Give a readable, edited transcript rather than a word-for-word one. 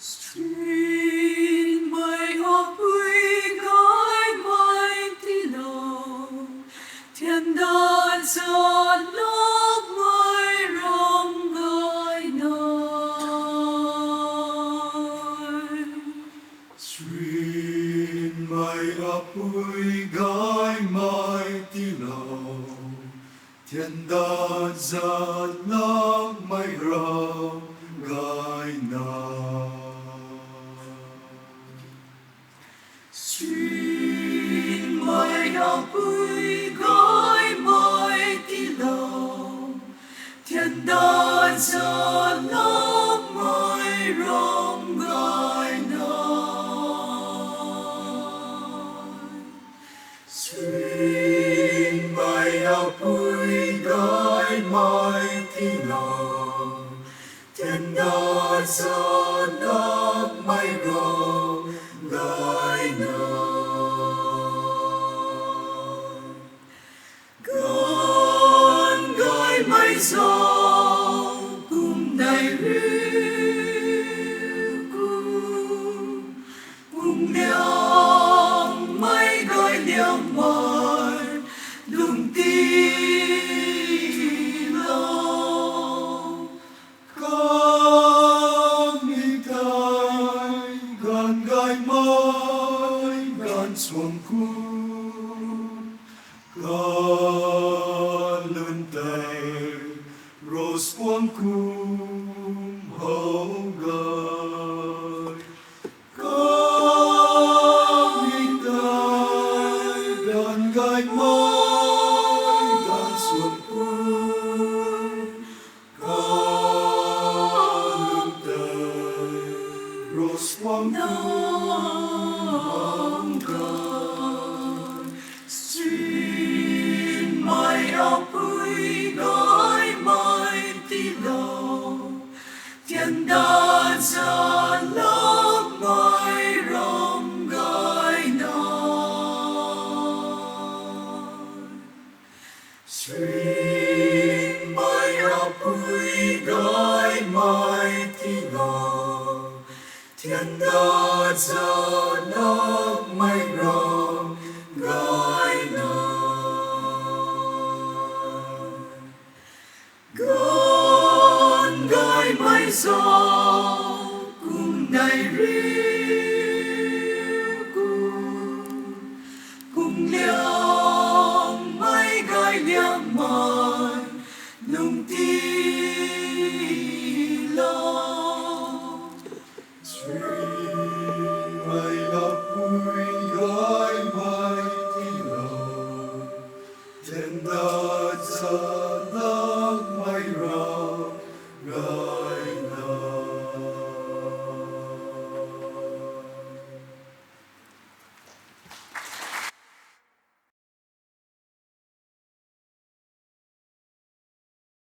Stream mây óc quy gái mây tí lầu thiên đàn giọt nước mây rong gái nơi Stream mây óc quy gái mây tí lầu thiên đàn giọt nước mây rong gái nơi Stream mây óc quy gái mây tí lầu thiên đàn giọt nước mây rong gái nơi Stream mây óc quy gái mây tí lầu thiên đàn giọt nước mây rong gái nơi con gái mây gió cùng đầy cùng liang mây gái liang mây lùng tí lâu con đi thay gần gai mây gần xuồng cung con lên tay rose quang cung hậu gai con đi tay gần gai mây gần xuồng cung con lên tay rose quang cung Stream mây óc quy gái mây tí lầu thiên đàn giọt nước mây rong gái nơi Stream mây óc quy gái mây tí lầu thiên đàn giọt nước mây rong gái nơi con gái mây gió cùng đầy